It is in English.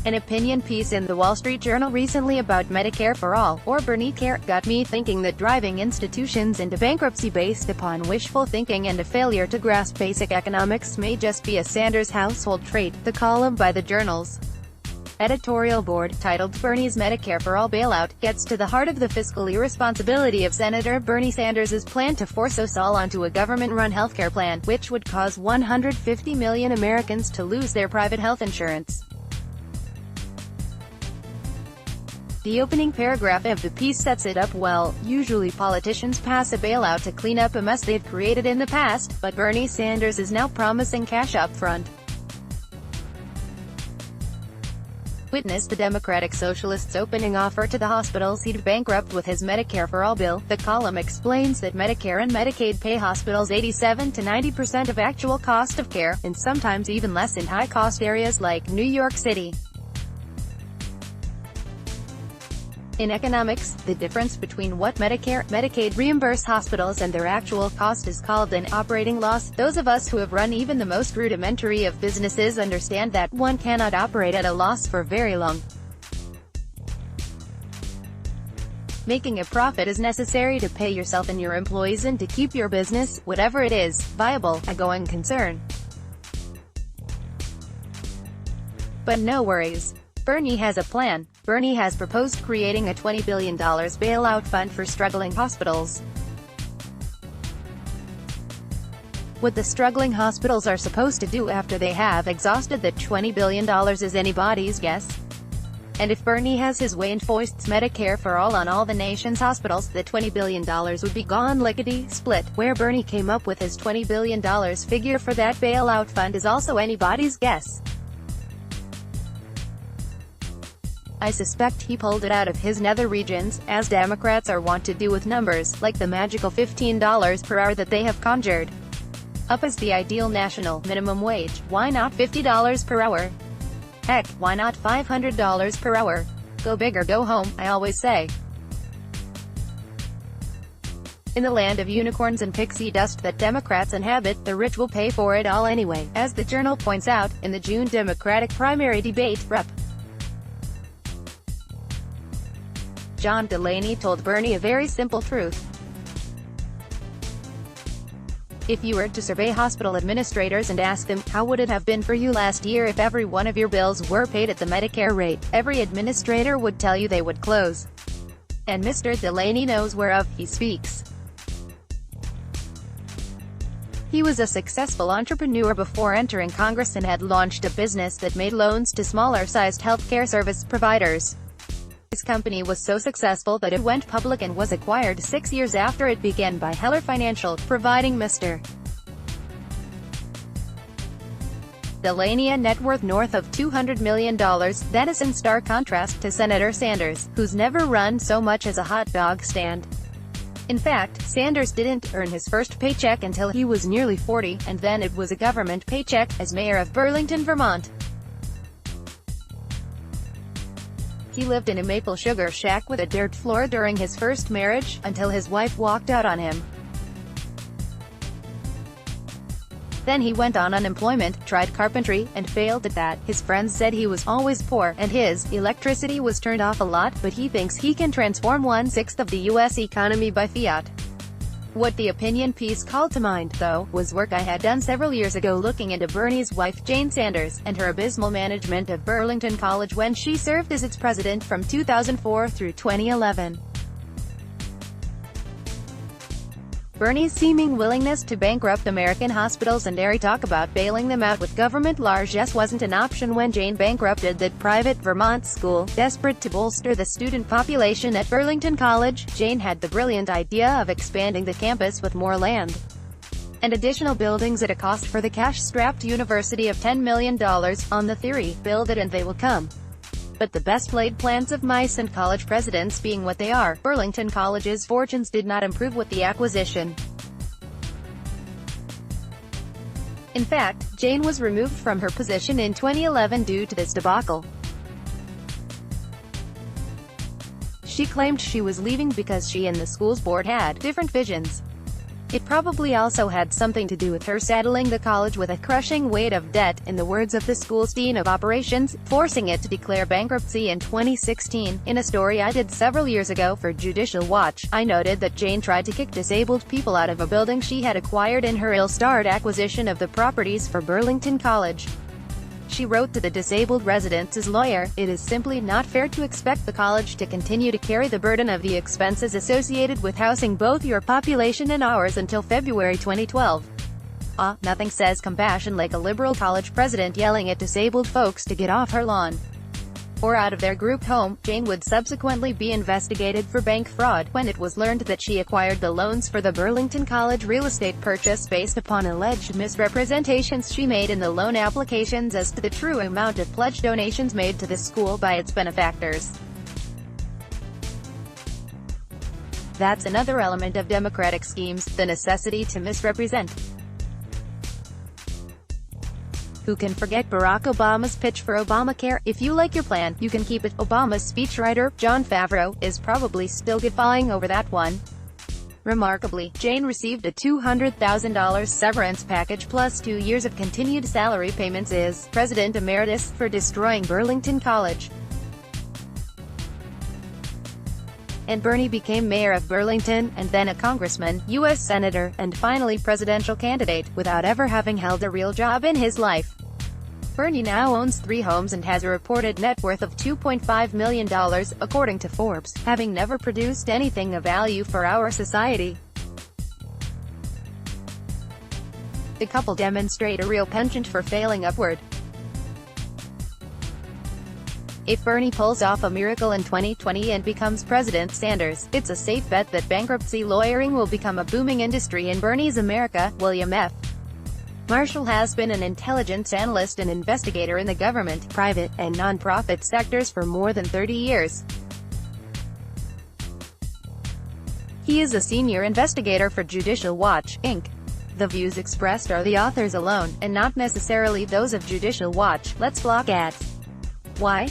An opinion piece in the Wall Street Journal recently about Medicare-for-All, or BernieCare, got me thinking that driving institutions into bankruptcy based upon wishful thinking and a failure to grasp basic economics may just be a Sanders household trait. The column by the Journal's editorial board, titled Bernie's Medicare-for-All Bailout, gets to the heart of the fiscal irresponsibility of Senator Bernie Sanders' plan to force us all onto a government-run healthcare plan, which would cause 150 million Americans to lose their private health insurance. The opening paragraph of the piece sets it up well. Usually politicians pass a bailout to clean up a mess they've created in the past, but Bernie Sanders is now promising cash up front. Witness the Democratic Socialists' opening offer to the hospitals he'd bankrupt with his Medicare-for-All bill. The column explains that Medicare and Medicaid pay hospitals 87 to 90% of actual cost of care, and sometimes even less in high-cost areas like New York City. In economics, the difference between what Medicaid reimburse hospitals and their actual cost is called an operating loss. Those of us who have run even the most rudimentary of businesses understand that one cannot operate at a loss for very long. Making a profit is necessary to pay yourself and your employees and to keep your business, whatever it is, viable, a going concern. But no worries. Bernie has a plan. Bernie has proposed creating a $20 billion bailout fund for struggling hospitals. What the struggling hospitals are supposed to do after they have exhausted the $20 billion is anybody's guess. And if Bernie has his way and foists Medicare for all on all the nation's hospitals, the $20 billion would be gone lickety-split. Where Bernie came up with his $20 billion figure for that bailout fund is also anybody's guess. I suspect he pulled it out of his nether regions, as Democrats are wont to do with numbers, like the magical $15 per hour that they have conjured up as the ideal national minimum wage. Why not $50 per hour? Heck, why not $500 per hour? Go big or go home, I always say. In the land of unicorns and pixie dust that Democrats inhabit, the rich will pay for it all anyway. As the Journal points out, in the June Democratic primary debate, Rep. John Delaney told Bernie a very simple truth. If you were to survey hospital administrators and ask them, how would it have been for you last year if every one of your bills were paid at the Medicare rate, every administrator would tell you they would close. And Mr. Delaney knows whereof he speaks. He was a successful entrepreneur before entering Congress and had launched a business that made loans to smaller-sized healthcare service providers. His company was so successful that it went public and was acquired 6 years after it began by Heller Financial, providing Mr. Delaney a net worth north of $200 million. That is in stark contrast to Senator Sanders, who's never run so much as a hot dog stand. In fact, Sanders didn't earn his first paycheck until he was nearly 40, and then it was a government paycheck, as mayor of Burlington, Vermont. He lived in a maple sugar shack with a dirt floor during his first marriage, until his wife walked out on him. Then he went on unemployment, tried carpentry, and failed at that. His friends said he was always poor, and his electricity was turned off a lot, but he thinks he can transform 1/6 of the U.S. economy by fiat. What the opinion piece called to mind, though, was work I had done several years ago looking into Bernie's wife Jane Sanders, and her abysmal management of Burlington College when she served as its president from 2004 through 2011. Bernie's seeming willingness to bankrupt American hospitals and airy talk about bailing them out with government largesse wasn't an option when Jane bankrupted that private Vermont school. Desperate to bolster the student population at Burlington College, Jane had the brilliant idea of expanding the campus with more land and additional buildings at a cost for the cash-strapped university of $10 million, on the theory, build it and they will come. But the best-laid plans of mice and college presidents being what they are, Burlington College's fortunes did not improve with the acquisition. In fact, Jane was removed from her position in 2011 due to this debacle. She claimed she was leaving because she and the school's board had different visions. It probably also had something to do with her saddling the college with a crushing weight of debt, in the words of the school's dean of operations, forcing it to declare bankruptcy in 2016. In a story I did several years ago for Judicial Watch, I noted that Jane tried to kick disabled people out of a building she had acquired in her ill-starred acquisition of the properties for Burlington College. She wrote to the disabled residents' lawyer, "It is simply not fair to expect the college to continue to carry the burden of the expenses associated with housing both your population and ours until February 2012. Nothing says compassion like a liberal college president yelling at disabled folks to get off her lawn or out of their group home." Jane would subsequently be investigated for bank fraud, when it was learned that she acquired the loans for the Burlington College real estate purchase based upon alleged misrepresentations she made in the loan applications as to the true amount of pledge donations made to the school by its benefactors. That's another element of Democratic schemes, the necessity to misrepresent. Who can forget Barack Obama's pitch for Obamacare? "If you like your plan, you can keep it." Obama's speechwriter, Jon Favreau, is probably still guffawing over that one. Remarkably, Jane received a $200,000 severance package plus 2 years of continued salary payments as President Emeritus for destroying Burlington College. And Bernie became mayor of Burlington, and then a congressman, U.S. senator, and finally presidential candidate, without ever having held a real job in his life. Bernie now owns 3 homes and has a reported net worth of $2.5 million, according to Forbes, having never produced anything of value for our society. The couple demonstrate a real penchant for failing upward. If Bernie pulls off a miracle in 2020 and becomes President Sanders, it's a safe bet that bankruptcy lawyering will become a booming industry in Bernie's America. William F. Marshall has been an intelligence analyst and investigator in the government, private, and nonprofit sectors for more than 30 years. He is a senior investigator for Judicial Watch, Inc. The views expressed are the author's alone, and not necessarily those of Judicial Watch. Let's block ads. Why?